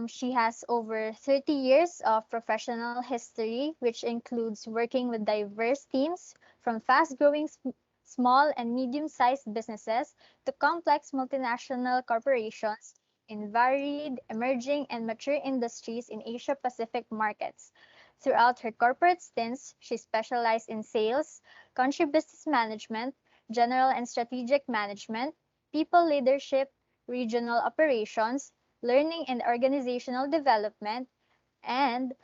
She has over 30 years of professional history, which includes working with diverse teams from fast-growing small and medium-sized businesses to complex multinational corporations in varied, emerging, and mature industries in Asia-Pacific markets. Throughout her corporate stints, she specialized in sales, country business management, general and strategic management, people leadership, regional operations, learning and organizational development, and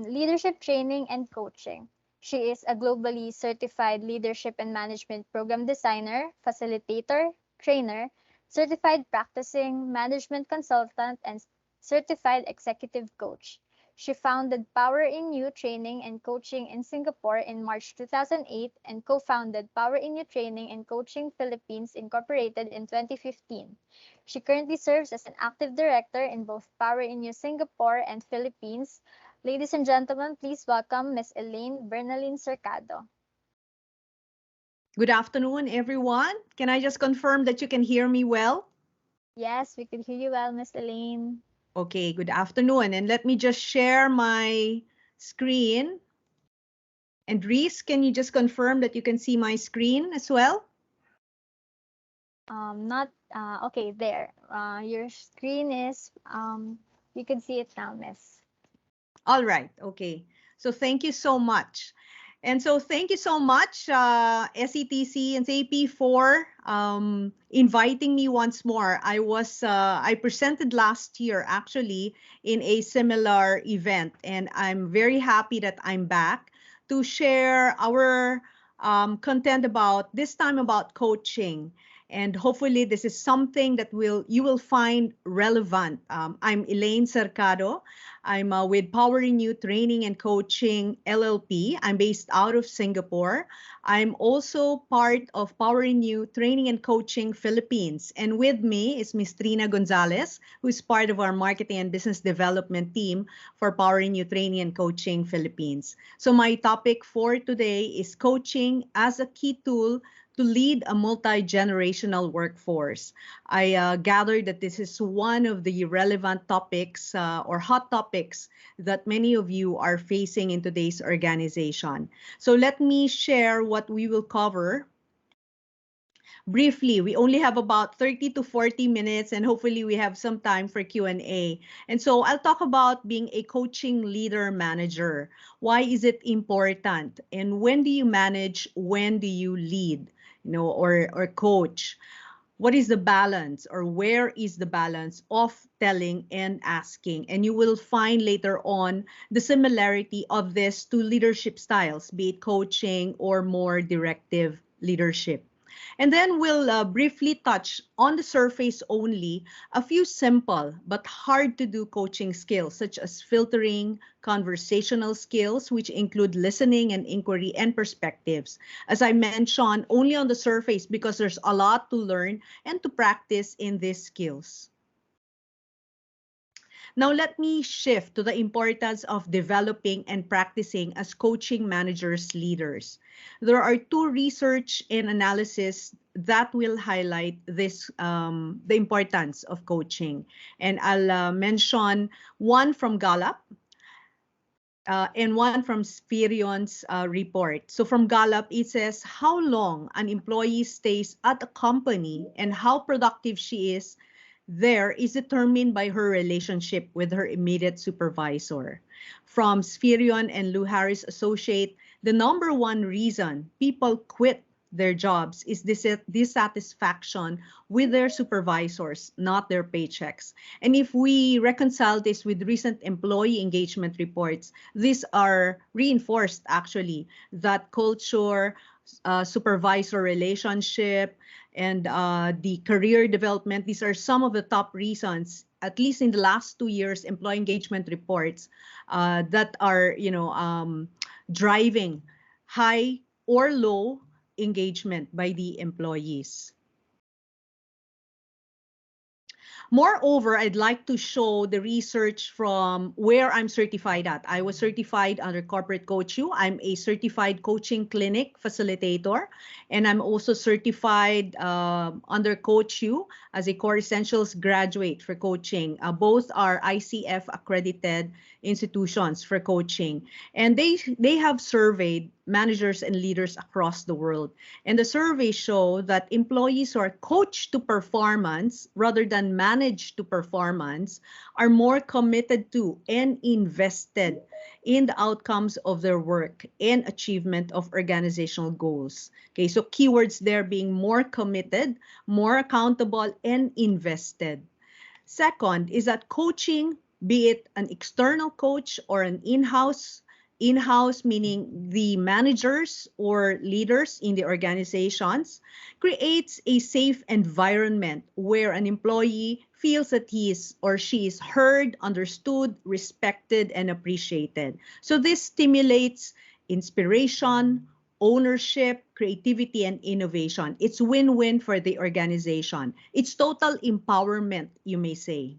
leadership training and coaching. She is a globally certified leadership and management program designer, facilitator, trainer, certified practicing management consultant, and certified executive coach. She founded POWERinU Training and Coaching in Singapore in March 2008 and co-founded POWERinU Training and Coaching Philippines Incorporated in 2015. She currently serves as an active director in both POWERinU Singapore and Philippines. Ladies and gentlemen, please welcome Ms. Elaine Bernalyn Cercado. Good afternoon, everyone. Can I just confirm that you can hear me well? Yes, we could hear you well, Ms. Elaine. Okay, good afternoon. And let me just share my screen. And Reese, can you just confirm that you can see my screen as well? Not okay. There, your screen is. You can see it now, Miss. All right. Okay. So thank you so much. And so thank you so much, SETC and AP for inviting me once more. I presented last year actually in a similar event, and I'm very happy that I'm back to share our content about this time about coaching. And hopefully this is something that you will find relevant. I'm Elaine Cercado. I'm with POWERinU Training and Coaching LLP. I'm based out of Singapore. I'm also part of POWERinU Training and Coaching Philippines. And with me is Ms. Trina Gonzalez, who is part of our marketing and business development team for POWERinU Training and Coaching Philippines. So my topic for today is coaching as a key tool to lead a multi-generational workforce. I gathered that this is one of the relevant topics or hot topics that many of you are facing in today's organization. So let me share what we will cover. Briefly, we only have about 30 to 40 minutes and hopefully we have some time for Q&A. And so I'll talk about being a coaching leader manager. Why is it important? And when do you manage? When do you lead? Or coach? What is the balance or where is the balance of telling and asking? And you will find later on the similarity of this to leadership styles, be it coaching or more directive leadership. And then we'll briefly touch on the surface only a few simple but hard to do coaching skills such as filtering, conversational skills, which include listening and inquiry and perspectives. As I mentioned, only on the surface because there's a lot to learn and to practice in these skills. Now let me shift to the importance of developing and practicing as coaching managers leaders. There are two research and analysis that will highlight this the importance of coaching. And I'll mention one from Gallup and one from Spherion's report. So from Gallup, it says how long an employee stays at a company and how productive she is there is determined by her relationship with her immediate supervisor. From Spherion and Lou Harris Associate, the number one reason people quit their jobs is dissatisfaction with their supervisors, not their paychecks. And if we reconcile this with recent employee engagement reports, these are reinforced actually that culture, supervisor relationship, and the career development, these are some of the top reasons, at least in the last 2 years, employee engagement reports that are, driving high or low engagement by the employees. Moreover, I'd like to show the research from where I'm certified at. I was certified under Corporate Coach U. I'm a certified coaching clinic facilitator, and I'm also certified under Coach U as a Core Essentials graduate for coaching. Both are ICF accredited institutions for coaching, and they have surveyed managers and leaders across the world. And the surveys show that employees who are coached to performance rather than managed to performance are more committed to and invested in the outcomes of their work and achievement of organizational goals. Okay, so keywords there being more committed, more accountable, and invested. Second is that coaching, be it an external coach or an in-house meaning the managers or leaders in the organizations, creates a safe environment where an employee feels that he is or she is heard, understood, respected, and appreciated. So this stimulates inspiration, ownership, creativity, and innovation. It's win-win for the organization. It's total empowerment, you may say.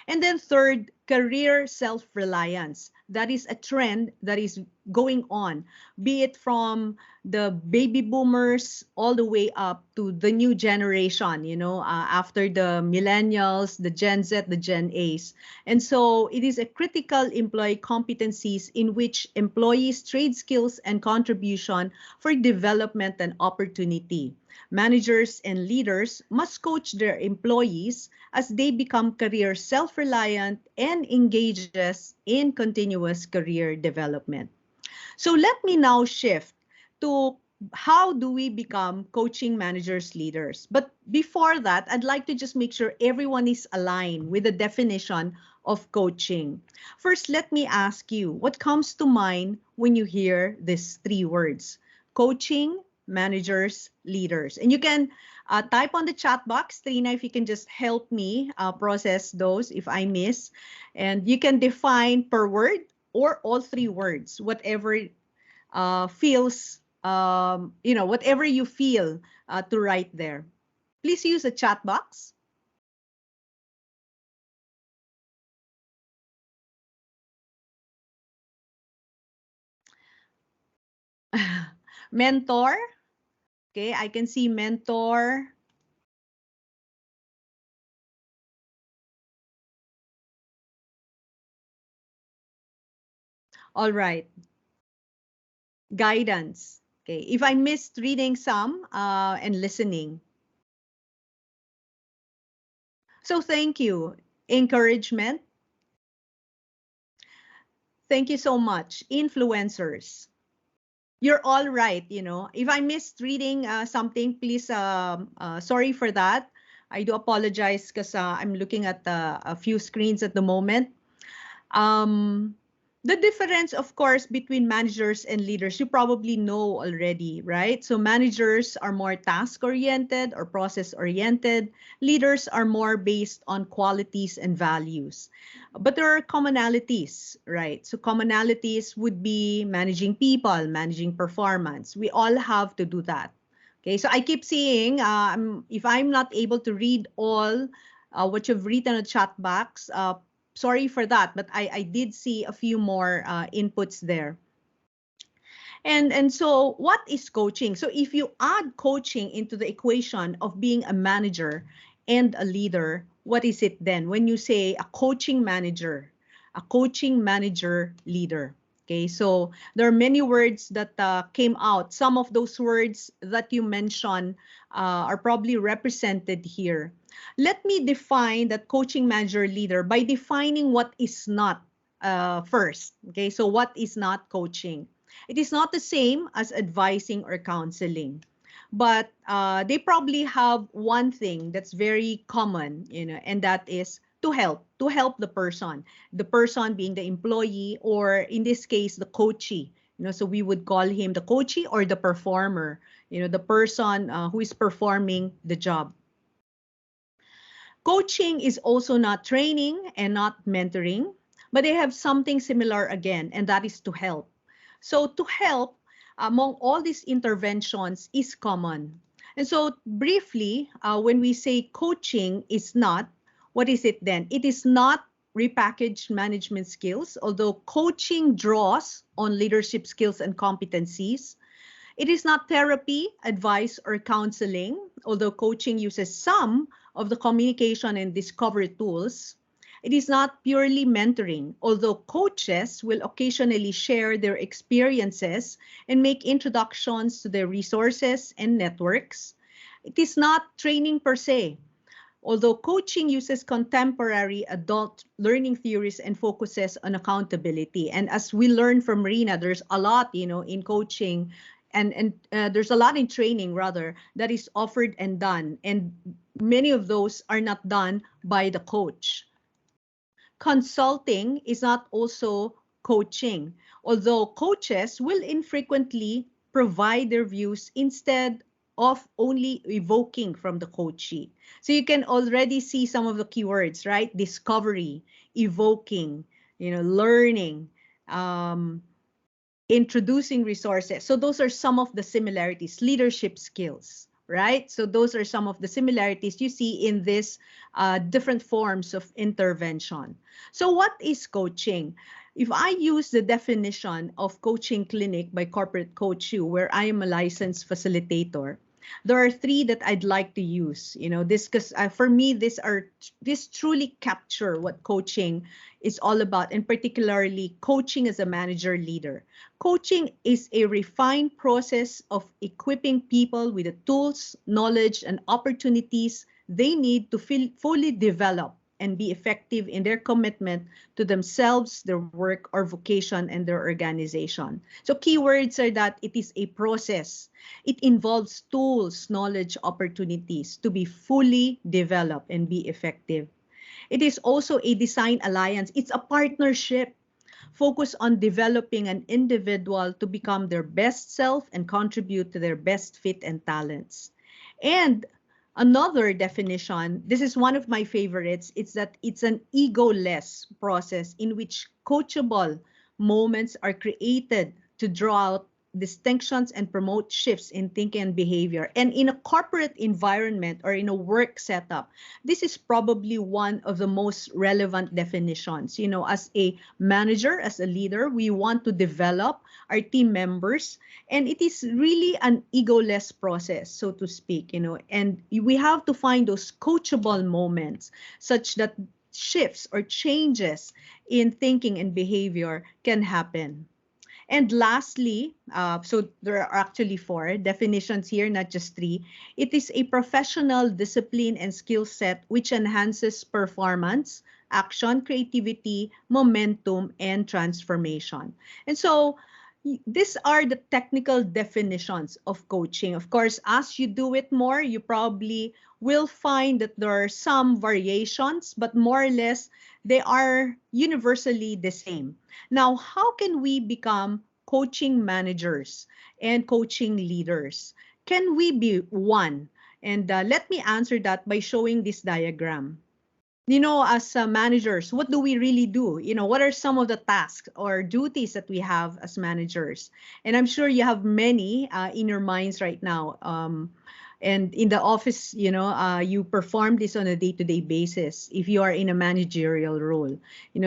And then third, career self-reliance. That is a trend that is going on, be it from the baby boomers all the way up to the new generation, after the millennials, the Gen Z, the Gen A's. And so it is a critical employee competencies in which employees trade skills and contribution for development and opportunity. Managers and leaders must coach their employees as they become career self-reliant and engages in continuous career development. So let me now shift to how do we become coaching managers, leaders. But before that, I'd like to just make sure everyone is aligned with the definition of coaching. First, let me ask you, what comes to mind when you hear these three words? Coaching, managers, leaders. And you can type on the chat box, Trina, if you can just help me process those if I miss. And you can define per word or all three words, whatever feels, whatever you feel to write there. Please use the chat box. Mentor. Okay, I can see mentor. All right. Guidance. Okay, if I missed reading some and listening. So thank you. Encouragement. Thank you so much. Influencers. You're all right, If I missed reading something, please, sorry for that. I do apologize because I'm looking at a few screens at the moment. The difference, of course, between managers and leaders, you probably know already, right? So managers are more task-oriented or process-oriented. Leaders are more based on qualities and values. But there are commonalities, right? So commonalities would be managing people, managing performance. We all have to do that. Okay, so I keep seeing, if I'm not able to read all what you've written in the chat box, sorry for that, but I did see a few more inputs there. And so what is coaching? So if you add coaching into the equation of being a manager and a leader, what is it then? When you say a coaching manager leader. Okay, so there are many words that came out. Some of those words that you mentioned are probably represented here. Let me define that coaching manager leader by defining what is not first. Okay, so what is not coaching? It is not the same as advising or counseling, but they probably have one thing that's very common, and that is to help the person being the employee, or in this case, the coachee. So we would call him the coachee or the performer, the person who is performing the job. Coaching is also not training and not mentoring, but they have something similar again, and that is to help. So to help among all these interventions is common. And so briefly, when we say coaching is not, What is it then? It is not repackaged management skills, although coaching draws on leadership skills and competencies. It is not therapy, advice, or counseling, although coaching uses some of the communication and discovery tools. It is not purely mentoring, although coaches will occasionally share their experiences and make introductions to their resources and networks. It is not training per se, although coaching uses contemporary adult learning theories and focuses on accountability. And as we learned from Rina, there's a lot, in coaching and there's a lot in training rather that is offered and done. And many of those are not done by the coach. Consulting is not also coaching, although coaches will infrequently provide their views instead of only evoking from the coachee. So you can already see some of the keywords, right? Discovery, evoking, learning, introducing resources. So those are some of the similarities. Leadership skills, right? So those are some of the similarities you see in this different forms of intervention. So what is coaching? If I use the definition of coaching clinic by Corporate Coach U, where I am a licensed facilitator, there are three that I'd like to use. This because for me, this truly capture what coaching is all about, and particularly coaching as a manager leader. Coaching is a refined process of equipping people with the tools, knowledge, and opportunities they need to fully develop and be effective in their commitment to themselves, their work or vocation, and their organization. So keywords are that it is a process. It involves tools, knowledge, opportunities to be fully developed and be effective. It is also a design alliance. It's a partnership focused on developing an individual to become their best self and contribute to their best fit and talents. And another definition, this is one of my favorites, it's that it's an egoless process in which coachable moments are created to draw out distinctions and promote shifts in thinking and behavior. And in a corporate environment or in a work setup, this is probably one of the most relevant definitions. As a manager, as a leader, we want to develop our team members, and it is really an egoless process, so to speak, and we have to find those coachable moments such that shifts or changes in thinking and behavior can happen. And lastly, so there are actually four definitions here, not just three. It is a professional discipline and skill set which enhances performance, action, creativity, momentum, and transformation. And so these are the technical definitions of coaching. Of course, as you do it more, you probably will find that there are some variations, but more or less, they are universally the same. Now, how can we become coaching managers and coaching leaders? Can we be one? And let me answer that by showing this diagram. As managers, what do we really do? What are some of the tasks or duties that we have as managers? And I'm sure you have many in your minds right now. And in the office, you perform this on a day-to-day basis if you are in a managerial role.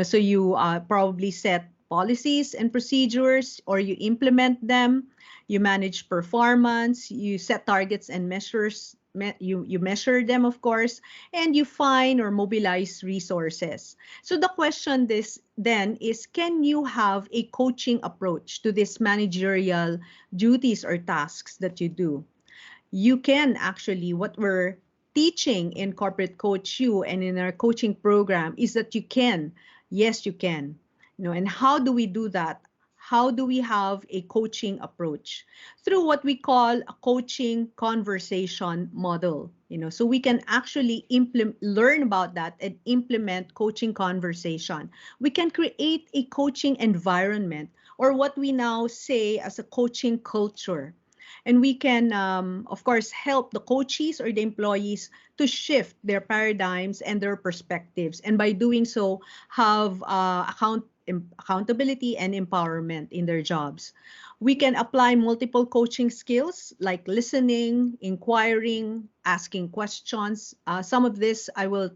So you probably set policies and procedures, or you implement them. You manage performance, you set targets and measures. You measure them, of course, and you find or mobilize resources. So the question then is, can you have a coaching approach to these managerial duties or tasks that you do? You can actually, what we're teaching in Corporate Coach U and in our coaching program is that you can. Yes, you can. And how do we do that? How do we have a coaching approach? Through what we call a coaching conversation model. So we can actually learn about that and implement coaching conversation. We can create a coaching environment, or what we now say as a coaching culture. And we can, of course, help the coachees or the employees to shift their paradigms and their perspectives. And by doing so, have accountability and empowerment in their jobs. We can apply multiple coaching skills like listening, inquiring, asking questions. Some of this I will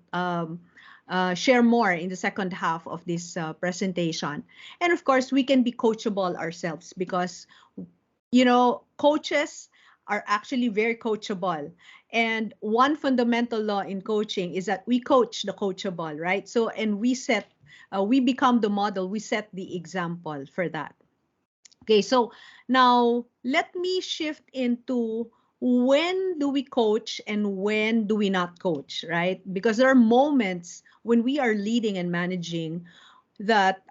share more in the second half of this presentation. And of course, we can be coachable ourselves because, you know, coaches are actually very coachable. And one fundamental law in coaching is that we coach the coachable, right? So, and we become the model, we set the example for that. Okay, so now let me shift into when do we coach and when do we not coach, right? Because there are moments when we are leading and managing that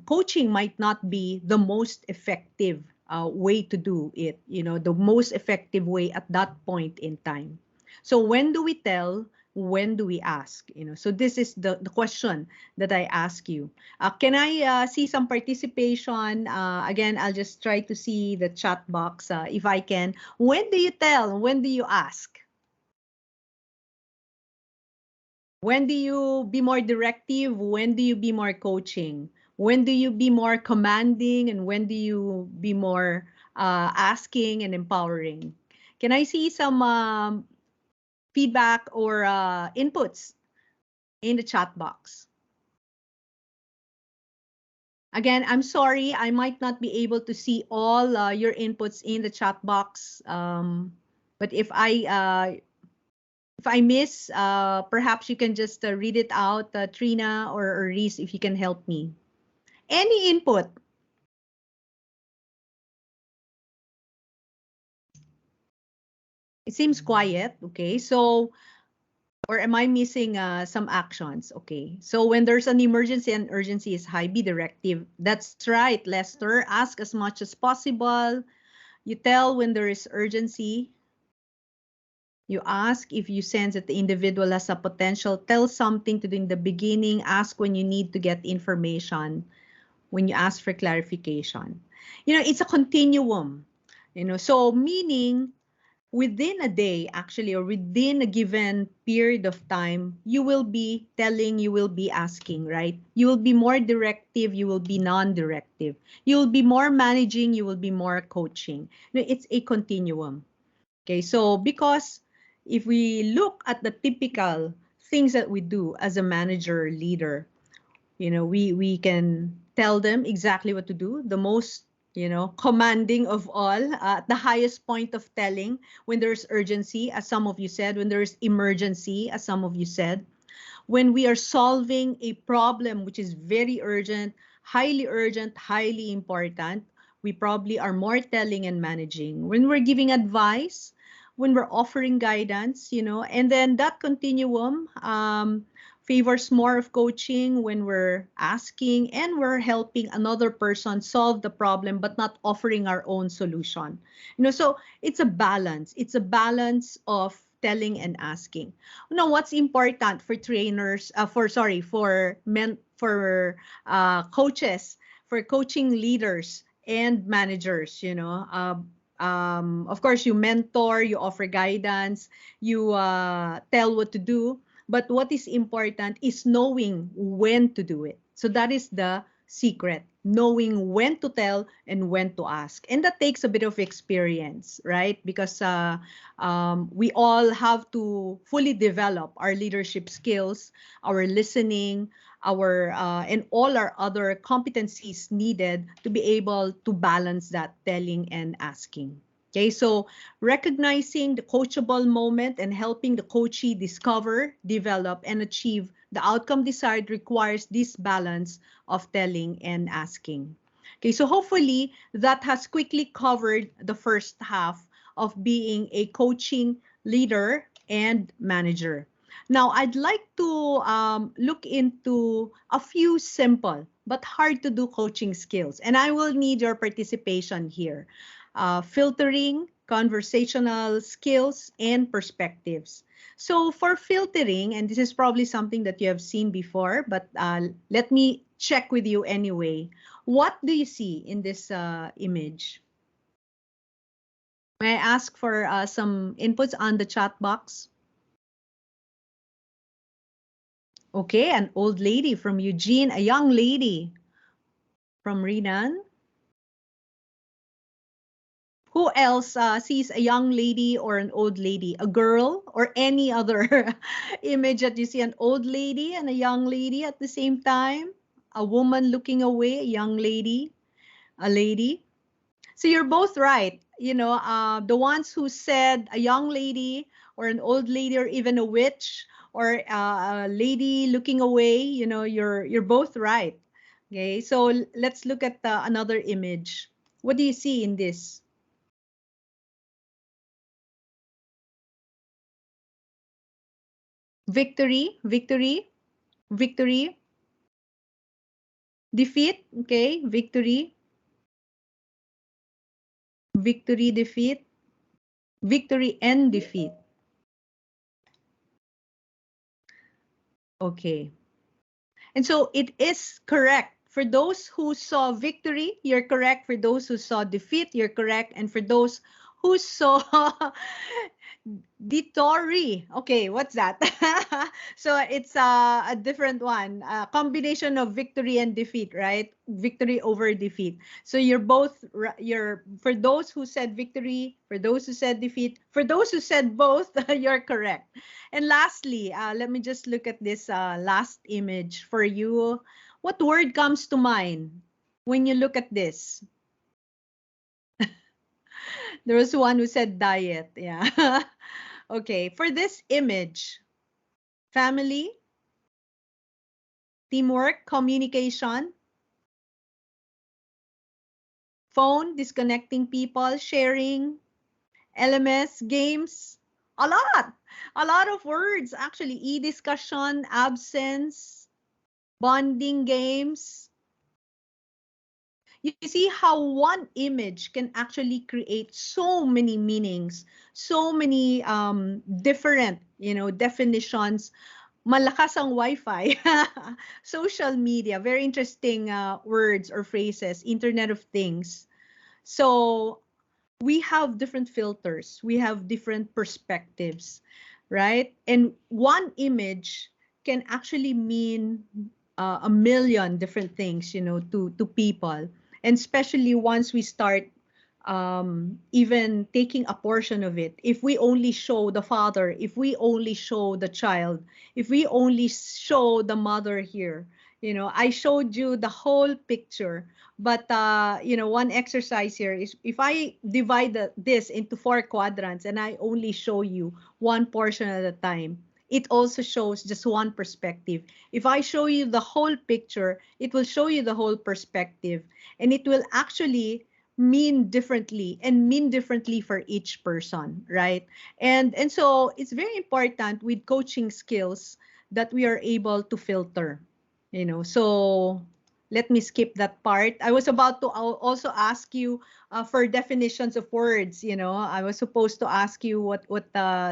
coaching might not be the most effective way to do it, you know, the most effective way at that point in time. So when do we tell? When do we ask? You know, so this is the question that I ask you. Can I see some participation? Again, I'll just try to see the chat box if I can. When do you tell? When do you ask? When do you be more directive? When do you be more coaching? When do you be more commanding? And when do you be more asking and empowering? Can I see some feedback or inputs in the chat box? Again, I'm sorry, I might not be able to see all your inputs in the chat box. But if I miss, perhaps you can just read it out, Trina or Reese, if you can help me. Any input? It seems quiet, okay? So, or am I missing some actions? Okay, so when there's an emergency and urgency is high, be directive. That's right, Lester. Ask as much as possible. You tell when there is urgency. You ask if you sense that the individual has a potential. Tell something to do in the beginning. Ask when you need to get information. When you ask for clarification. You know, it's a continuum. You know, so meaning within a day, actually, or within a given period of time, you will be telling, you will be asking, right? You will be more directive, you will be non-directive. You will be more managing, you will be more coaching. You know, it's a continuum. Okay, so because if we look at the typical things that we do as a manager or leader, you know, we can tell them exactly what to do. The most, you know, commanding of all, the highest point of telling when there's urgency, as some of you said, when there's emergency, as some of you said, when we are solving a problem which is very urgent, highly important, we probably are more telling and managing. When we're giving advice, when we're offering guidance, you know, and then that continuum favors more of coaching when we're asking and we're helping another person solve the problem, but not offering our own solution. You know, so it's a balance. It's a balance of telling and asking. Now, what's important for trainers, coaches, for coaching leaders and managers, you know, of course, you mentor, you offer guidance, you tell what to do. But what is important is knowing when to do it. So that is the secret, knowing when to tell and when to ask. And that takes a bit of experience, right? Because we all have to fully develop our leadership skills, our listening, our and all our other competencies needed to be able to balance that telling and asking. Okay, so recognizing the coachable moment and helping the coachee discover, develop, and achieve the outcome desired requires this balance of telling and asking. Okay, so hopefully that has quickly covered the first half of being a coaching leader and manager. Now, I'd like to look into a few simple but hard to do coaching skills, and I will need your participation here. Filtering, conversational skills, and perspectives. So for filtering, and this is probably something that you have seen before, but let me check with you anyway. What do you see in this image? May I ask for some inputs on the chat box? Okay, an old lady from Eugene, a young lady from Renan. Who else sees a young lady or an old lady, a girl, or any other image that you see an old lady and a young lady at the same time? A woman looking away, a young lady, a lady. So you're both right. You know, the ones who said a young lady or an old lady or even a witch or a lady looking away, you know, you're both right. Okay, so let's look at another image. What do you see in this? Victory, victory, victory, defeat. Okay, victory, victory, defeat, victory and defeat. Okay. And so it is correct. For those who saw victory, you're correct. For those who saw defeat, you're correct. And for those who saw Ditori. Okay, what's that? So it's a different one. A combination of victory and defeat, right? Victory over defeat. So you're both, you're, for those who said victory, for those who said defeat, for those who said both, you're correct. And lastly, let me just look at this last image for you. What word comes to mind when you look at this? There was one who said diet. Yeah. Okay. For this image, family, teamwork, communication, phone, disconnecting people, sharing, LMS, games, a lot. A lot of words actually. E-discussion, absence, bonding games. You see how one image can actually create so many meanings, so many different, you know, definitions. Malakas ang Wi-Fi, social media, very interesting words or phrases, Internet of Things. So we have different filters, we have different perspectives, right? And one image can actually mean a million different things, you know, to people. And especially once we start even taking a portion of it, if we only show the father, if we only show the child, if we only show the mother here, you know, I showed you the whole picture. But you know, one exercise here is if I divide this into 4 quadrants and I only show you one portion at a time, it also shows just one perspective. If I show you the whole picture, it will show you the whole perspective, and it will actually mean differently and mean differently for each person, right? And so it's very important with coaching skills that we are able to filter, you know. So let me skip that part. I was about to also ask you for definitions of words. You know, I was supposed to ask you what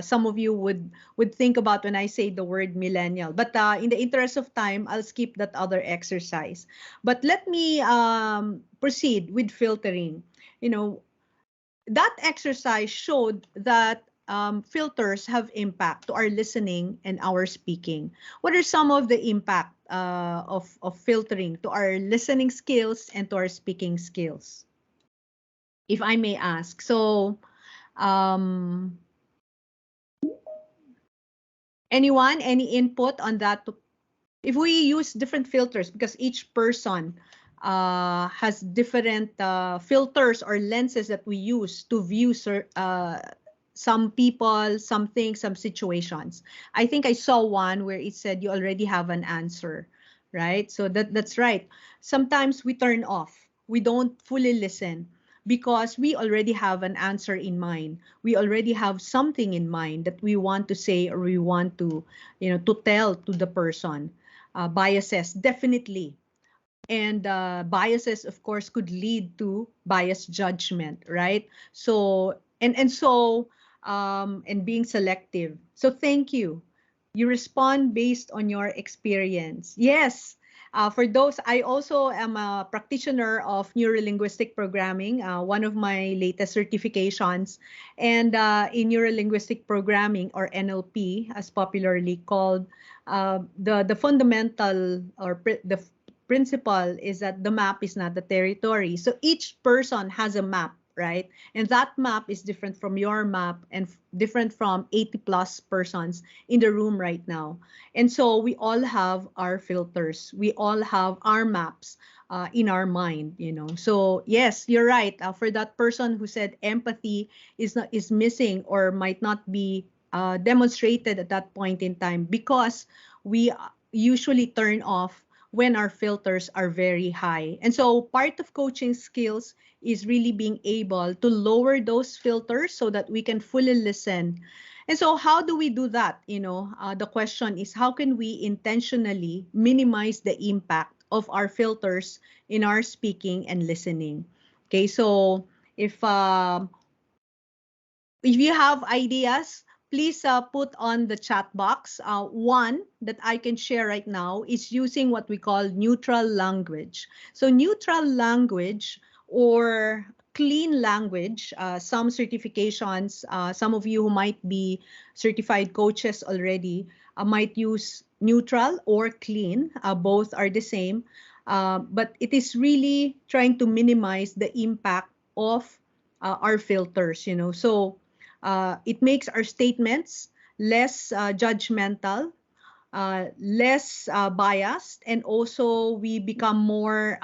some of you would think about when I say the word millennial. But in the interest of time, I'll skip that other exercise. But let me proceed with filtering. You know, that exercise showed that filters have impact to our listening and our speaking. What are some of the impact of filtering to our listening skills and to our speaking skills? If I may ask. So, um, anyone, any input on that? If we use different filters, because each person has different filters or lenses that we use to view some people, some things, some situations. I think I saw one where it said you already have an answer, right? So that's right. Sometimes we turn off. We don't fully listen because we already have an answer in mind. We already have something in mind that we want to say or we want to, you know, to tell to the person. Biases, definitely. And biases, of course, could lead to biased judgment, right? So, and being selective. So thank you. You respond based on your experience. Yes. For those, I also am a practitioner of neurolinguistic programming, one of my latest certifications. And in neurolinguistic programming, or NLP, as popularly called, the fundamental or the principle is that the map is not the territory. So each person has a map right? And that map is different from your map and different from 80 plus persons in the room right now. And so we all have our filters. We all have our maps in our mind, you know. So yes, you're right. For that person who said empathy is missing or might not be demonstrated at that point in time, because we usually turn off when our filters are very high. And so part of coaching skills is really being able to lower those filters so that we can fully listen. And so how do we do that? You know, the question is, how can we intentionally minimize the impact of our filters in our speaking and listening? Okay, so if if you have ideas, please put on the chat box. One that I can share right now is using what we call neutral language. So neutral language or clean language, some certifications, some of you who might be certified coaches already might use neutral or clean. Both are the same. But it is really trying to minimize the impact of our filters, you know. So it makes our statements less judgmental, less biased, and also we become more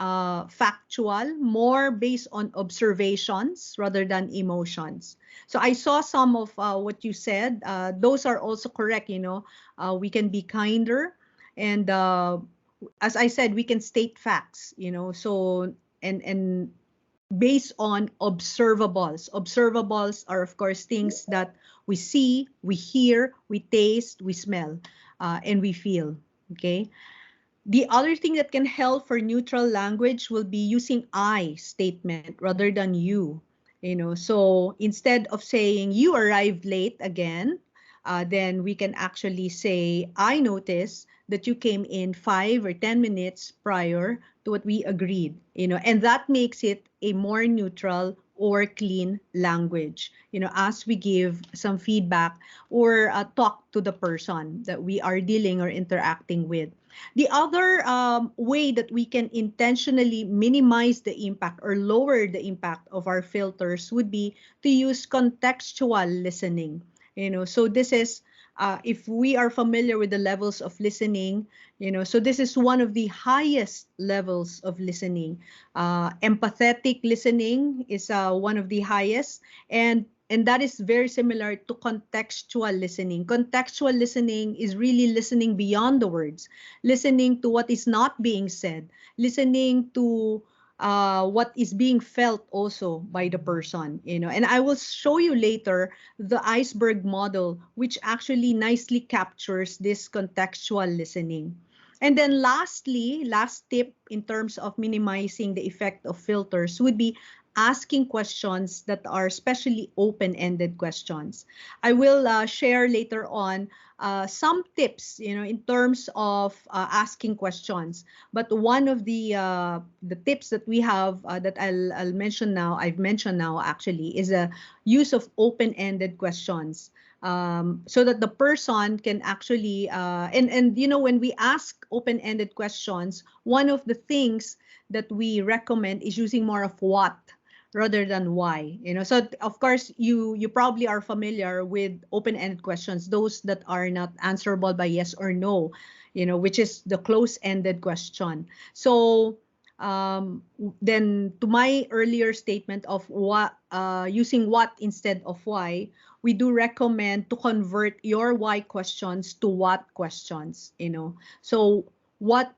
factual, more based on observations rather than emotions. So I saw some of what you said. Those are also correct, you know. We can be kinder, and as I said, we can state facts, you know. So and based on observables. Observables are, of course, things that we see, we hear, we taste, we smell, and we feel. Okay. The other thing that can help for neutral language will be using I statement rather than you. You know, so instead of saying you arrived late again, then we can actually say, I noticed that you came in 5 or 10 minutes prior to what we agreed, you know, and that makes it a more neutral or clean language, you know, as we give some feedback or talk to the person that we are dealing or interacting with. The other way that we can intentionally minimize the impact or lower the impact of our filters would be to use contextual listening. You know, so this is if we are familiar with the levels of listening, you know, so this is one of the highest levels of listening. Empathetic listening is one of the highest, and that is very similar to contextual listening. Contextual listening is really listening beyond the words, listening to what is not being said, listening to what is being felt also by the person, you know. And I will show you later the iceberg model, which actually nicely captures this contextual listening. And then lastly, last tip in terms of minimizing the effect of filters would be asking questions that are especially open-ended questions. I will share later on some tips, you know, in terms of asking questions. But one of the tips that we have that I'll mention now, I've mentioned now actually, is a use of open-ended questions. So that the person can actually and you know, when we ask open-ended questions, one of the things that we recommend is using more of what rather than why, you know. So of course you probably are familiar with open-ended questions, those that are not answerable by yes or no, you know, which is the close-ended question. So then to my earlier statement of what using what instead of why, we do recommend to convert your why questions to what questions, you know. So what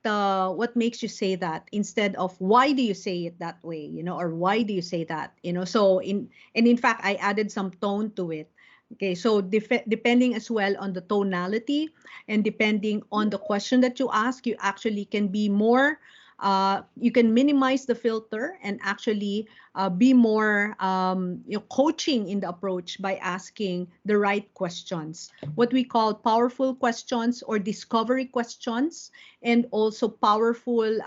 makes you say that instead of why do you say it that way, you know, or why do you say that, you know. So in fact I added some tone to it. Okay, so depending as well on the tonality and depending on the question that you ask, you actually can be more you can minimize the filter and actually be more you know, coaching in the approach by asking the right questions, what we call powerful questions or discovery questions, and also powerful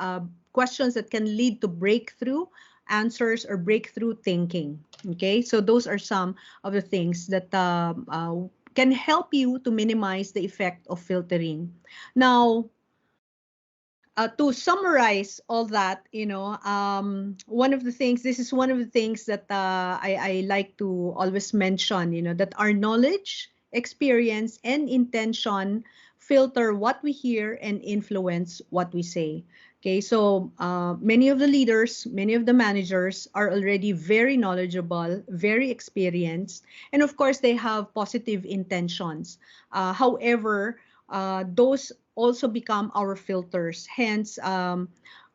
questions that can lead to breakthrough answers or breakthrough thinking. Okay, so those are some of the things that can help you to minimize the effect of filtering. Now, to summarize all that, one of the things, this is one of the things that I like to always mention, that our knowledge, experience, and intention filter what we hear and influence what we say. Okay, so many of the leaders, many of the managers are already very knowledgeable, very experienced, and of course they have positive intentions. However, those also become our filters. Hence,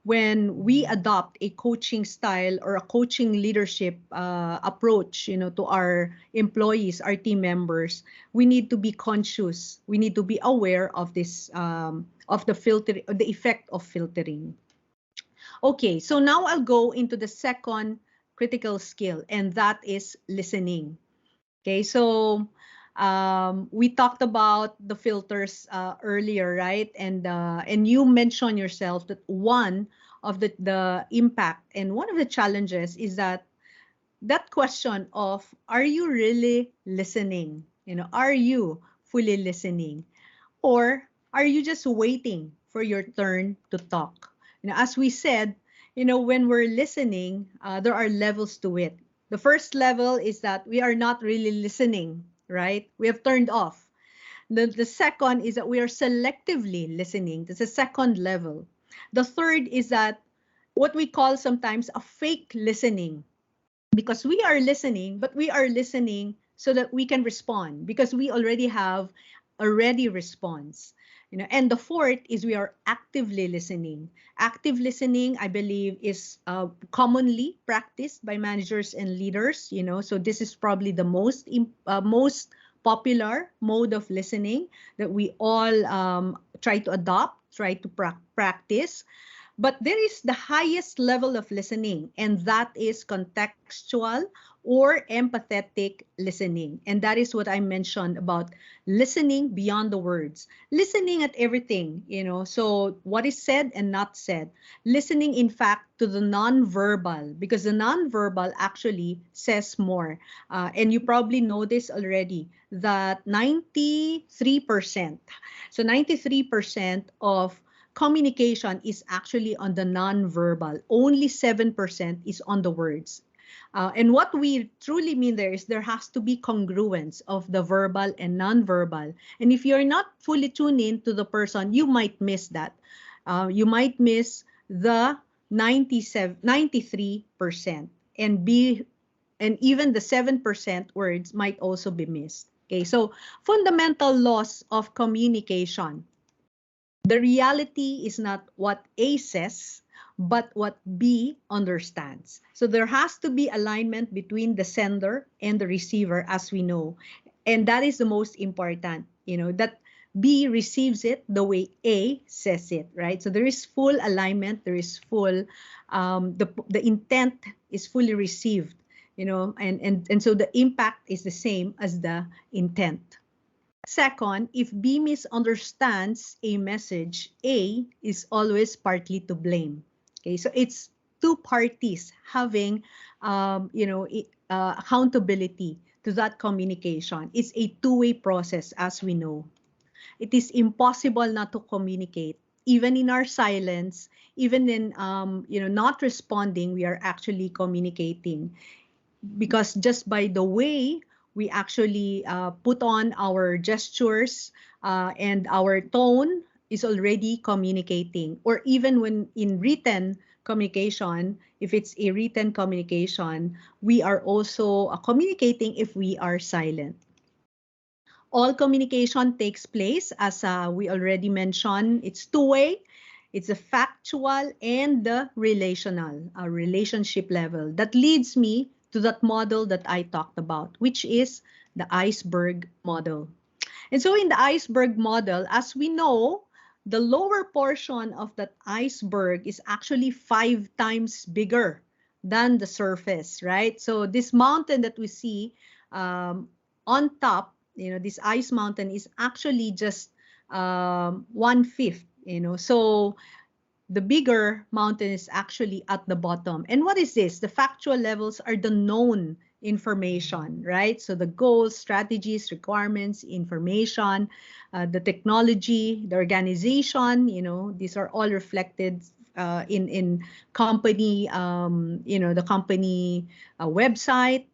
when we adopt a coaching style or a coaching leadership approach, to our employees, our team members, we need to be conscious. We need to be aware of this, of the filter, the effect of filtering. Okay, so now I'll go into the second critical skill, and that is listening. Okay, so we talked about the filters earlier, right? And you mentioned yourself that one of the impact and one of the challenges is that question of, are you really listening? Are you fully listening? Or are you just waiting for your turn to talk? As we said, when we're listening, there are levels to it. The first level is that we are not really listening, right? We have turned off. The second is that we are selectively listening. That's the second level. The third is that what we call sometimes a fake listening, because we are listening, but we are listening so that we can respond because we already have a ready response. And the fourth is we are actively listening. Active listening, I believe, is commonly practiced by managers and leaders. So this is probably the most popular mode of listening that we all try to adopt, try to practice. But there is the highest level of listening, and that is contextual or empathetic listening. And that is what I mentioned about listening beyond the words. Listening at everything, so what is said and not said. Listening, in fact, to the nonverbal, because the nonverbal actually says more. And you probably know this already, that 93%, so 93% of communication is actually on the nonverbal. Only 7% is on the words. And what we truly mean there is there has to be congruence of the verbal and nonverbal. And if you're not fully tuned in to the person, you might miss that. You might miss the 93%, and even the 7% words might also be missed. Okay, so fundamental laws of communication. The reality is not what A says, but what B understands. So there has to be alignment between the sender and the receiver, as we know. And that is the most important, that B receives it the way A says it, right? So there is full alignment, there is full, the intent is fully received, and so the impact is the same as the intent. Second, if B misunderstands a message, A is always partly to blame. Okay, so it's two parties having, accountability to that communication. It's a two-way process, as we know. It is impossible not to communicate. Even in our silence, even in, not responding, we are actually communicating. Because just by the way we actually put on our gestures and our tone is already communicating. Or even when in written communication, if it's a written communication, we are also communicating if we are silent. All communication takes place, as we already mentioned, it's two-way. It's a factual and the relational, relationship level. That leads me to that model that I talked about, which is the iceberg model. And so in the iceberg model, as we know, the lower portion of that iceberg is actually 5 times bigger than the surface, right? So this mountain that we see on top, this ice mountain is actually just 1/5, so the bigger mountain is actually at the bottom. And what is this? The factual levels are the known information, right? So the goals, strategies, requirements, information, the technology, the organization, these are all reflected in company, the company website,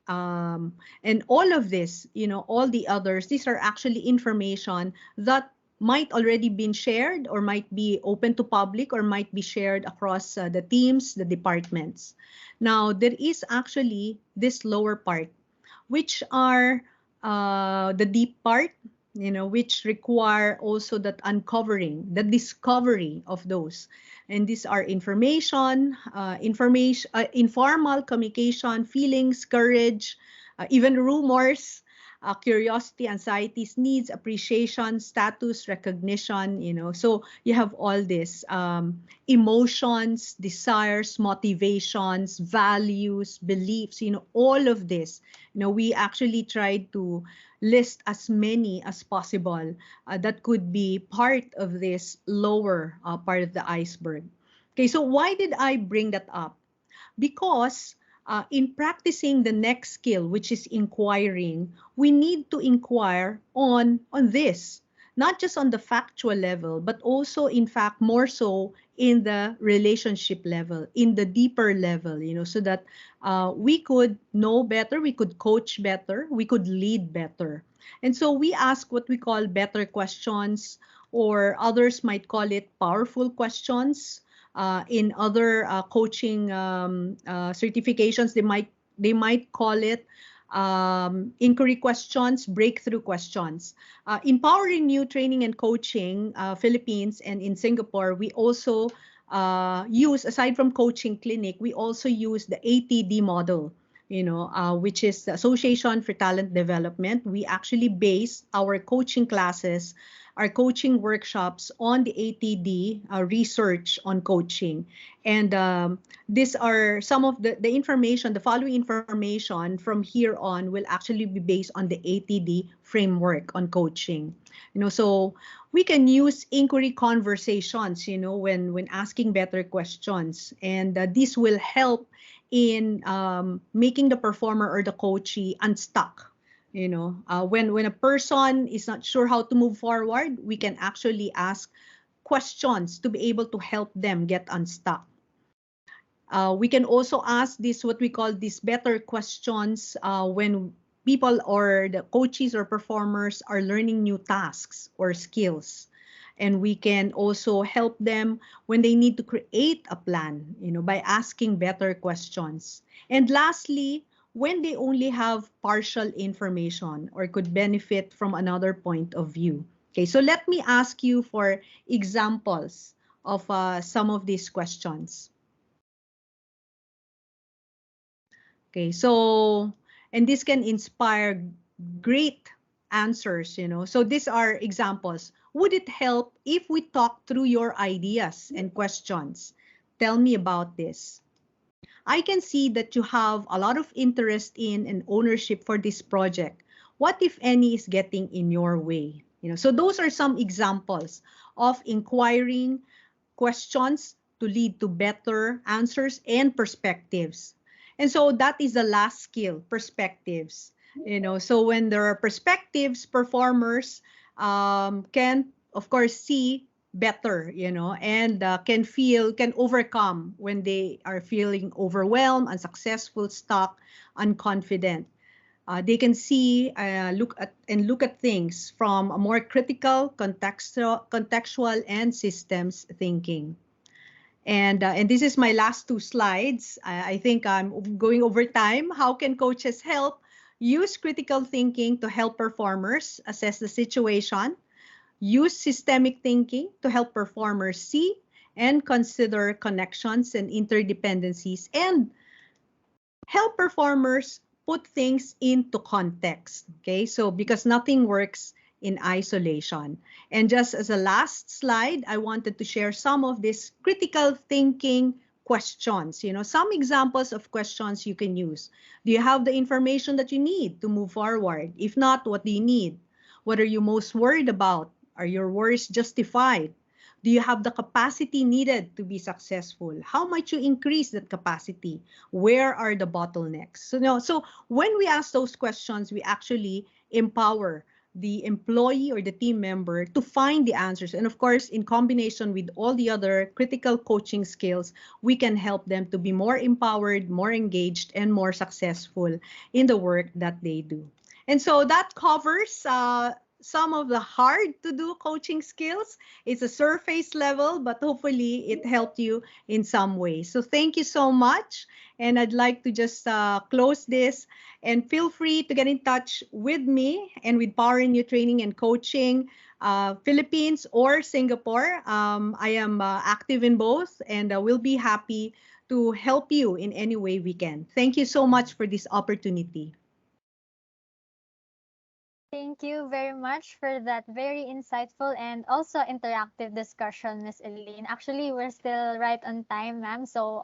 and all of this, all the others, these are actually information that might already been shared or might be open to public or might be shared across the teams, the departments. Now, there is actually this lower part, which are the deep part, which require also that uncovering, the discovery of those. And these are informal communication, feelings, courage, even rumors, curiosity, anxieties, needs, appreciation, status, recognition, So you have all this, emotions, desires, motivations, values, beliefs, all of this. We actually tried to list as many as possible that could be part of this lower part of the iceberg. Okay, so why did I bring that up? Because in practicing the next skill, which is inquiring, we need to inquire on this, not just on the factual level, but also, in fact, more so in the relationship level, in the deeper level, so that we could know better, we could coach better, we could lead better. And so we ask what we call better questions, or others might call it powerful questions. In other coaching certifications, they might call it inquiry questions, breakthrough questions. In POWERinU Training and Coaching, Philippines and in Singapore, we also use, aside from coaching clinic, we also use the ATD model, which is the Association for Talent Development. We actually base our coaching classes, our coaching workshops on the ATD research on coaching. And these are some of the information, the following information from here on will actually be based on the ATD framework on coaching. So we can use inquiry conversations, when asking better questions. And this will help in making the performer or the coachee unstuck. When a person is not sure how to move forward, we can actually ask questions to be able to help them get unstuck. We can also ask what we call these better questions when people or the coaches or performers are learning new tasks or skills. And we can also help them when they need to create a plan, by asking better questions. And lastly, when they only have partial information or could benefit from another point of view. Okay, so let me ask you for examples of some of these questions. Okay, so, and this can inspire great answers, So these are examples. Would it help if we talk through your ideas and questions? Tell me about this. I can see that you have a lot of interest in and ownership for this project. What, if any, is getting in your way? So those are some examples of inquiring questions to lead to better answers and perspectives. And so that is the last skill, perspectives. So when there are perspectives, performers can, of course, see better, and can overcome when they are feeling overwhelmed, unsuccessful, stuck, unconfident. They can see, look at things from a more critical, contextual, and systems thinking. And this is my last two slides. I think I'm going over time. How can coaches help? Use critical thinking to help performers assess the situation. Use systemic thinking to help performers see and consider connections and interdependencies, and help performers put things into context. Okay, so because nothing works in isolation. And just as a last slide, I wanted to share some of these critical thinking questions. Some examples of questions you can use. Do you have the information that you need to move forward? If not, what do you need? What are you most worried about? Are your worries justified? Do you have the capacity needed to be successful? How might you increase that capacity? Where are the bottlenecks? So when we ask those questions, we actually empower the employee or the team member to find the answers. And of course, in combination with all the other critical coaching skills, we can help them to be more empowered, more engaged, and more successful in the work that they do. And so that covers some of the hard to do coaching skills. It's a surface level, but hopefully it helped you in some way. So thank you so much. And I'd like to just close this, and feel free to get in touch with me and with POWERinU Training and Coaching, Philippines or Singapore. I am active in both, and we'll be happy to help you in any way we can. Thank you so much for this opportunity. Thank you very much for that very insightful and also interactive discussion, Miss Elaine. Actually, we're still right on time, ma'am. So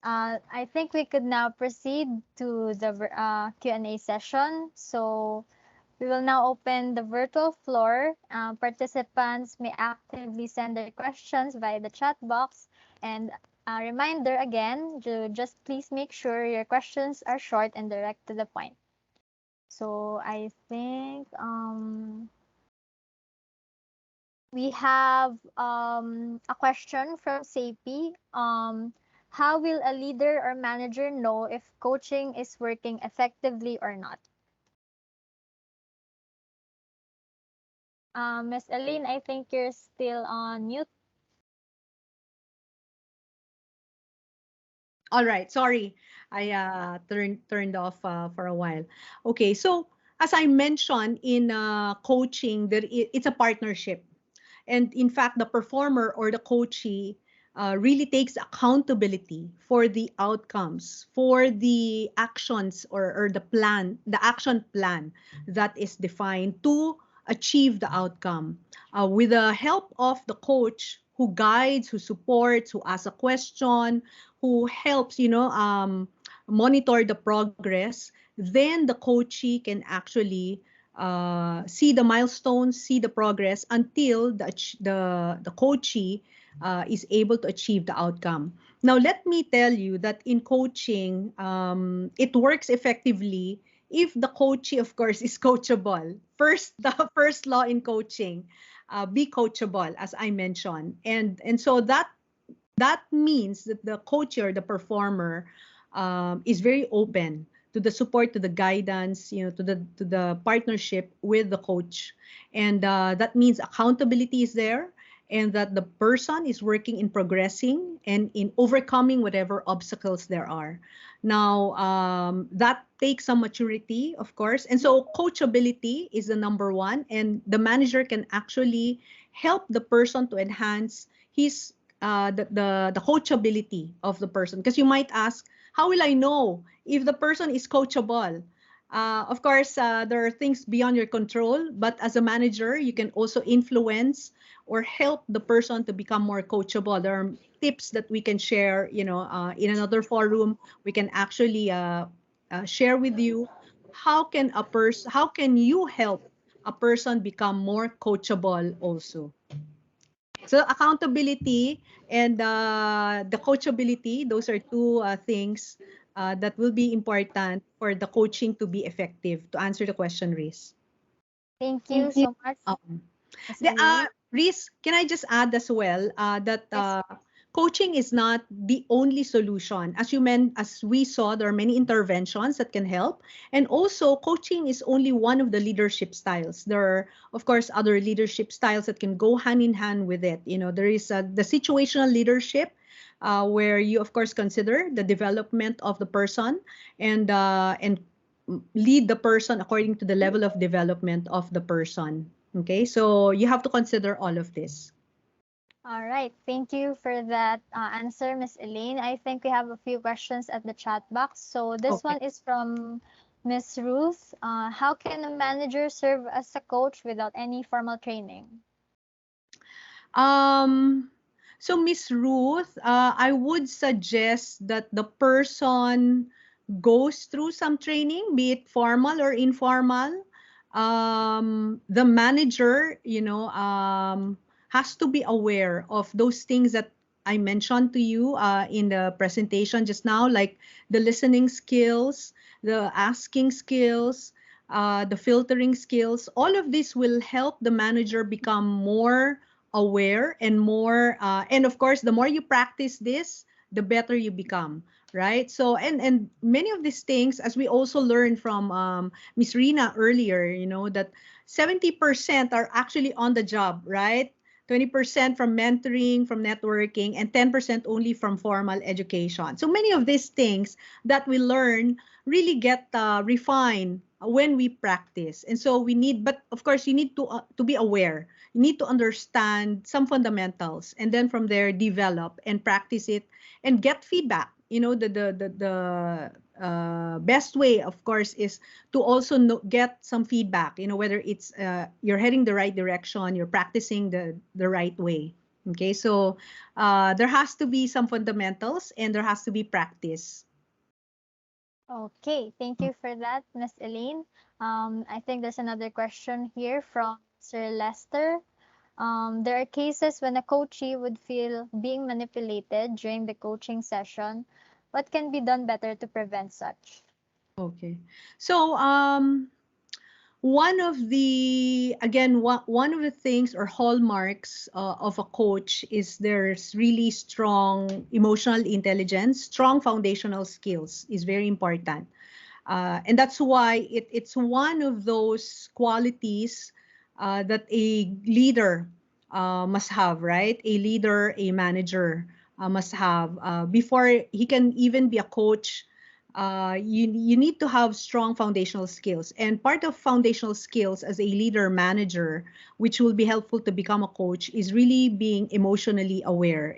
I think we could now proceed to the Q&A session. So we will now open the virtual floor. Participants may actively send their questions via the chat box. And a reminder again, to just please make sure your questions are short and direct to the point. So I think we have a question from SAPI. How will a leader or manager know if coaching is working effectively or not? Miss Elaine, I think you're still on mute. All right, sorry, I turned off for a while. Okay, so as I mentioned in coaching, it's a partnership, and in fact, the performer or the coachee really takes accountability for the outcomes, for the actions or the action plan that is defined to achieve the outcome. With the help of the coach who guides, who supports, who asks a question, who helps, monitor the progress, then the coachee can actually see the milestones, see the progress until the coachee is able to achieve the outcome. Now, let me tell you that in coaching, it works effectively if the coachee, of course, is coachable. The first law in coaching, be coachable, as I mentioned, and so that means that the coach or the performer is very open to the support, to the guidance, to the partnership with the coach, and that means accountability is there, and that the person is working in progressing and in overcoming whatever obstacles there are. Now, that takes some maturity, of course, and so coachability is the number one, and the manager can actually help the person to enhance his the coachability of the person. Because you might ask, how will I know if the person is coachable? Of course, there are things beyond your control, but as a manager, you can also influence or help the person to become more coachable. There are tips that we can share, in another forum. We can actually share with you how can you help a person become more coachable also. So accountability and the coachability, those are two things that will be important for the coaching to be effective, to answer the question, Reese. Thank you so much, Um, Miss Elaine. Reese, can I just add as well that Yes. coaching is not the only solution. As we saw, there are many interventions that can help. And also, coaching is only one of the leadership styles. There are, of course, other leadership styles that can go hand in hand with it. There is the situational leadership, where you, of course, consider the development of the person and lead the person according to the level of development of the person. Okay, so you have to consider all of this. All right. Thank you for that answer, Miss Elaine. I think we have a few questions at the chat box. So this Okay. one is from Miss Ruth. How can a manager serve as a coach without any formal training? Um, so Miss Ruth, I would suggest that the person goes through some training, be it formal or informal. The manager, has to be aware of those things that I mentioned to you in the presentation just now, like the listening skills, the asking skills, the filtering skills. All of this will help the manager become more aware and more, and of course, the more you practice this, the better you become, right? So, and many of these things, as we also learned from Miss Rina earlier, that 70% are actually on the job, right? 20% from mentoring, from networking, and 10% only from formal education. So many of these things that we learn really get refined when we practice. And so we need, but of course, you need to be aware. You need to understand some fundamentals, and then from there, develop and practice it and get feedback. The best way, of course, is to also get some feedback, whether it's you're heading the right direction, you're practicing the right way. Okay, so there has to be some fundamentals and there has to be practice. Okay, thank you for that, Miss Elaine. I think there's another question here from Sir Lester. There are cases when a coachee would feel being manipulated during the coaching session. What can be done better to prevent such? Okay, so one of the again one of the things or hallmarks of a coach is there's really strong emotional intelligence. Strong foundational skills is very important, and that's why it's one of those qualities that a leader must have, right? A leader, a manager must have before he can even be a coach. You need to have strong foundational skills, and part of foundational skills as a leader manager, which will be helpful to become a coach, is really being emotionally aware.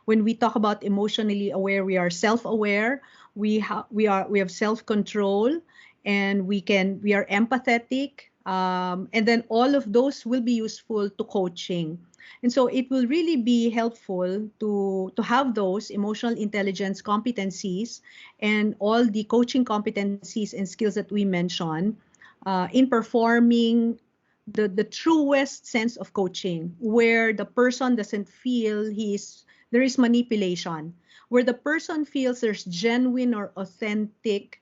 When we talk about emotionally aware, we are self-aware, we have self-control, and we are empathetic, and then all of those will be useful to coaching. And so it will really be helpful to have those emotional intelligence competencies and all the coaching competencies and skills that we mentioned in performing the truest sense of coaching, where the person doesn't feel there is manipulation, where the person feels there's genuine or authentic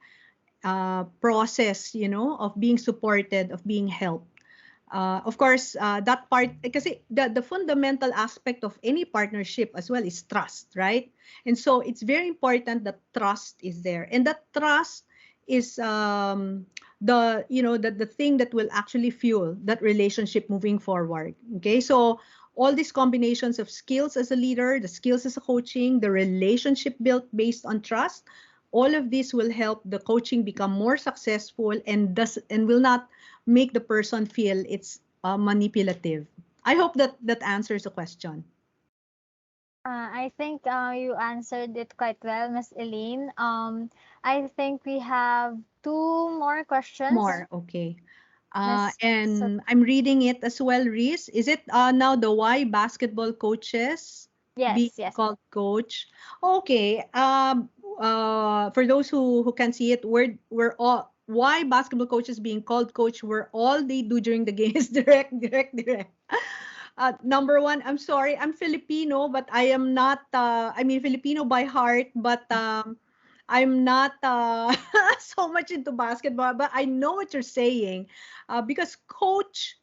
process, of being supported, of being helped. Of course, that part, because the fundamental aspect of any partnership as well is trust, right? And so it's very important that trust is there, and that trust is the thing that will actually fuel that relationship moving forward. Okay, so all these combinations of skills as a leader, the skills as a coaching, the relationship built based on trust, all of this will help the coaching become more successful and will not make the person feel it's manipulative. I hope that answers the question. I think you answered it quite well, Miss Elaine. I think we have two more questions. More, okay. Miss, so, And I'm reading it as well, Reese. Is it now the why basketball coaches being yes, yes. called coach? Okay. For those who can see it, we're all why basketball coaches being called coach, where all they do during the game is direct, direct, direct. Number one, I'm sorry, I'm Filipino, but I am not. I mean Filipino by heart, but I'm not so much into basketball, but I know what you're saying, because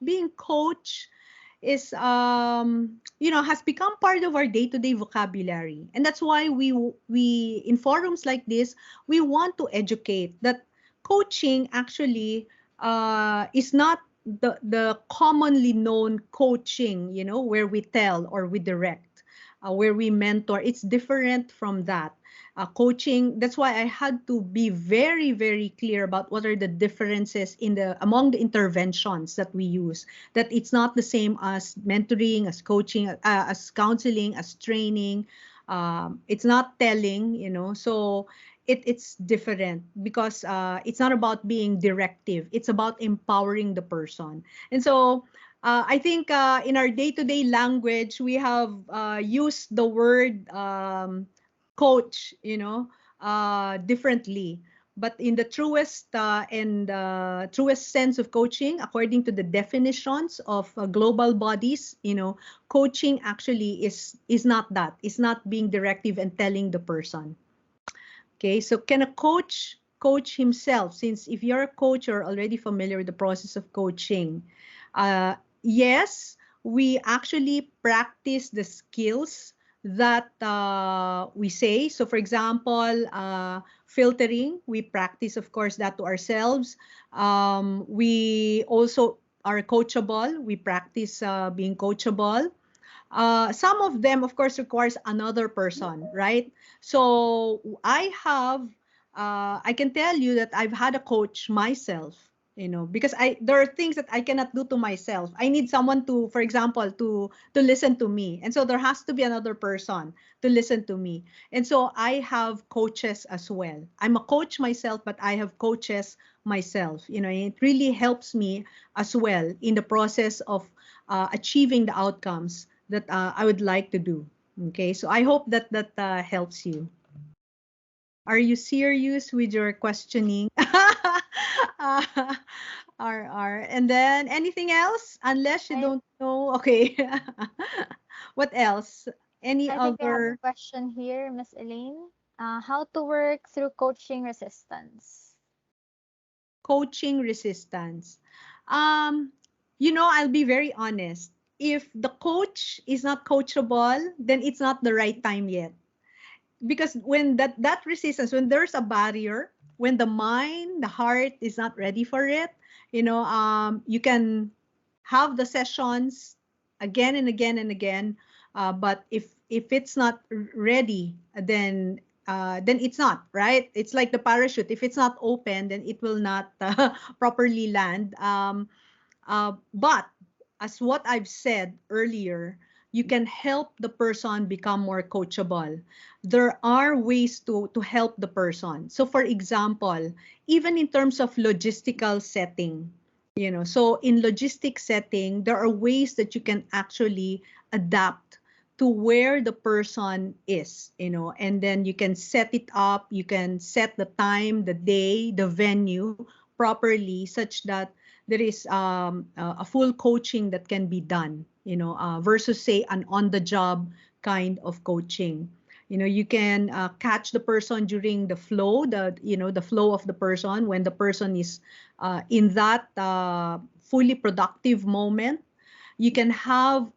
being coach is has become part of our day-to-day vocabulary, and that's why we in forums like this we want to educate that coaching actually is not the commonly known coaching, where we tell or we direct, where we mentor. It's different from that. Coaching, that's why I had to be very, very clear about what are the differences among the interventions that we use, that it's not the same as mentoring, as coaching, as counseling, as training. It's not telling, so it's different, because it's not about being directive, it's about empowering the person. And so I think in our day-to-day language we have used the word coach, differently. but in the truest and truest sense of coaching, according to the definitions of global bodies, coaching actually is not that. It's not being directive and telling the person. Okay, so can a coach himself? Since if you're a coach, you're already familiar with the process of coaching. Yes, we actually practice the skills that we say. So for example, filtering, we practice, of course, that to ourselves. We also are coachable. We practice being coachable. Some of them, of course, requires another person, right? So I can tell you that I've had a coach myself, because there are things that I cannot do to myself. I need someone to, for example, to listen to me. And so there has to be another person to listen to me. And so I have coaches as well. I'm a coach myself, but I have coaches myself. It really helps me as well in the process of achieving the outcomes that I would like to do. Okay, so I hope that helps you. Are you serious with your questioning? And then anything else? Unless you don't know. Okay. What else? Any I think I have a other question here, Miss Elaine. How to work through coaching resistance? coaching resistance? Um, I'll be very honest. If the coach is not coachable, then it's not the right time yet. Because when that resistance, when there's a barrier, when the mind, the heart is not ready for it, you can have the sessions again and again and again, but if it's not ready, then it's not right. It's like the parachute. If it's not open, then it will not properly land. But as what I've said earlier, you can help the person become more coachable. There are ways to help the person. So for example, even in terms of logistical setting, so in logistic setting, there are ways that you can actually adapt to where the person is, and then you can set it up, you can set the time, the day, the venue properly such that there is a full coaching that can be done, versus say an on-the-job kind of coaching. You can catch the person during the flow, the flow of the person when the person is in that fully productive moment. You can have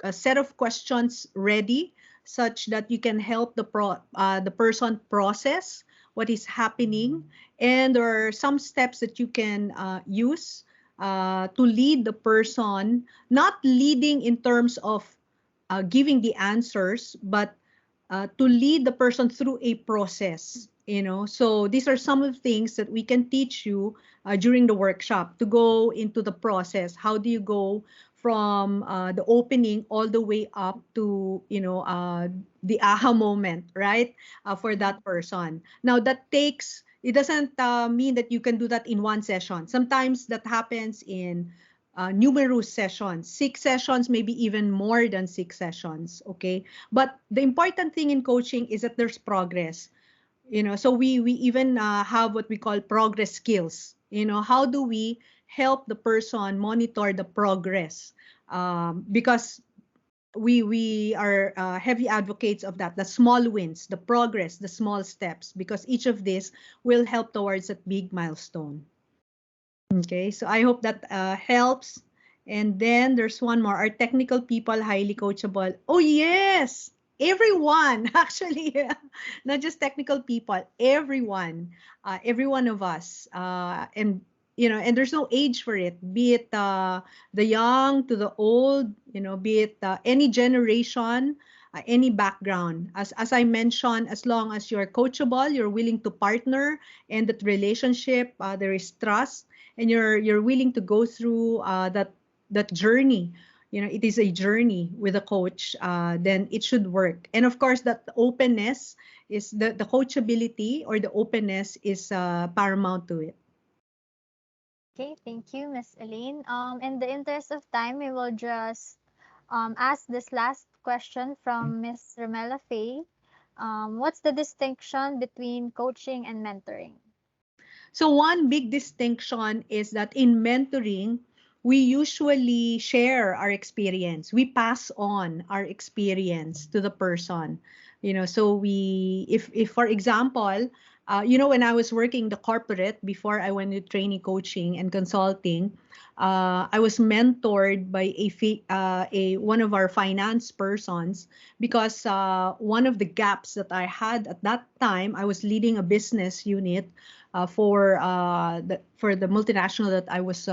a set of questions ready such that you can help the person process what is happening, and there are some steps that you can use to lead the person, not leading in terms of giving the answers, but to lead the person through a process. So these are some of the things that we can teach you during the workshop, to go into the process. How do you go from the opening all the way up to the aha moment, right, for that person. Now that takes, it doesn't mean that you can do that in one session. Sometimes that happens in numerous sessions, 6 sessions, maybe even more than 6 sessions. Okay, but the important thing in coaching is that there's progress. So we even have what we call progress skills. How do we help the person monitor the progress? Because we are heavy advocates of that, the small wins, the progress, the small steps, because each of this will help towards that big milestone. Okay, so I hope that helps. And then there's one more. Are technical people highly coachable? Oh, yes. Everyone, actually, not just technical people, everyone, every one of us. And there's no age for it, be it the young to the old, be it any generation, any background. As I mentioned, as long as you're coachable, you're willing to partner, and that relationship, there is trust, and you're willing to go through that journey. It is a journey with a coach, then it should work. And of course, that openness is the coachability, or the openness is paramount to it. Okay, thank you, Miss Elaine. In the interest of time, we will just ask this last question from Miss Romela Faye. What's the distinction between coaching and mentoring? So one big distinction is that in mentoring, we usually share our experience. We pass on our experience to the person. So if for example, when I was working the corporate before I went to training coaching and consulting, I was mentored by a one of our finance persons because one of the gaps that I had at that time, I was leading a business unit for the multinational that I was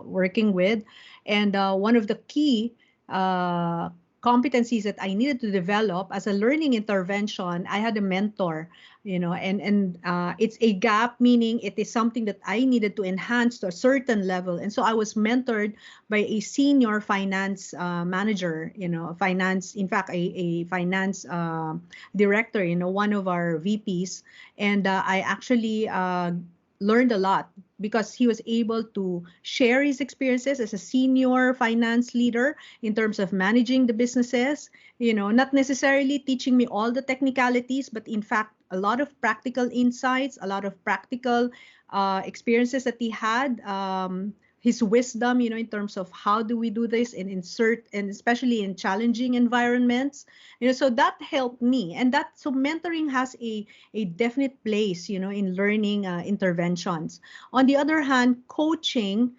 working with, and one of the key uh, competencies that I needed to develop as a learning intervention, I had a mentor, and it's a gap, meaning it is something that I needed to enhance to a certain level, and so I was mentored by a senior finance manager, finance, in fact, a finance director, one of our VPs, and I actually learned a lot because he was able to share his experiences as a senior finance leader in terms of managing the businesses, not necessarily teaching me all the technicalities, but in fact, a lot of practical insights, a lot of practical experiences that he had, his wisdom, in terms of how do we do this and insert, and especially in challenging environments, so that helped me. And so mentoring has a definite place, in learning interventions. On the other hand, coaching,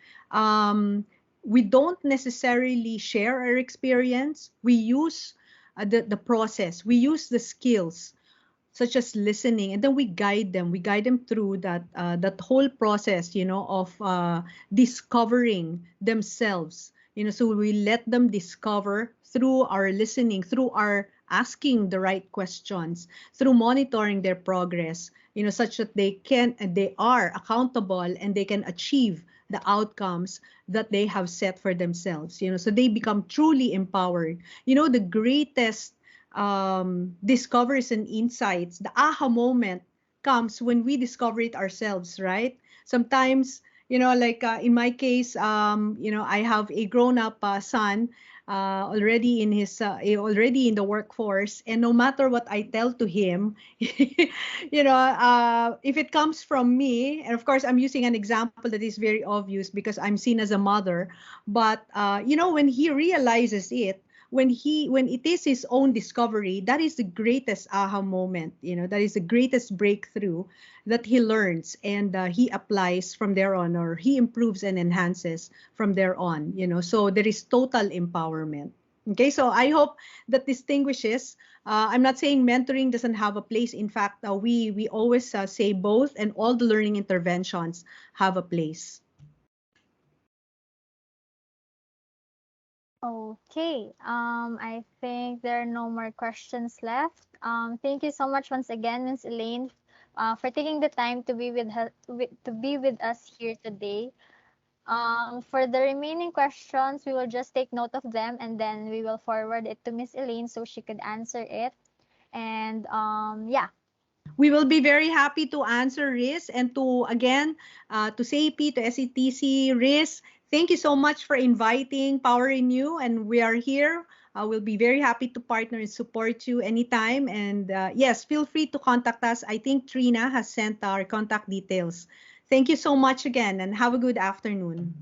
we don't necessarily share our experience. We use the process, we use the skills such as listening, and then we guide them through that whole process, of discovering themselves, so we let them discover through our listening, through our asking the right questions, through monitoring their progress, such that they are accountable and they can achieve the outcomes that they have set for themselves, so they become truly empowered. The greatest discoveries and insights, the aha moment comes when we discover it ourselves, right? Sometimes, like in my case, I have a grown-up son already already in the workforce, and no matter what I tell to him, if it comes from me, and of course I'm using an example that is very obvious because I'm seen as a mother, but when he realizes it, when it is his own discovery, that is the greatest aha moment, that is the greatest breakthrough that he learns, and he applies from there on, or he improves and enhances from there on, so there is total empowerment. Okay, so I hope that distinguishes. I'm not saying mentoring doesn't have a place. In fact, we always say both, and all the learning interventions have a place. Okay, I think there are no more questions left. Thank you so much once again, Ms. Elaine, for taking the time to be with us here today. For the remaining questions, we will just take note of them, and then we will forward it to Miss Elaine so she could answer it. And yeah. We will be very happy to answer, Riz, and to, again, to SAP, to SETC, Riz, thank you so much for inviting POWERinU, and we are here. We'll be very happy to partner and support you anytime. And yes, feel free to contact us. I think Trina has sent our contact details. Thank you so much again, and have a good afternoon.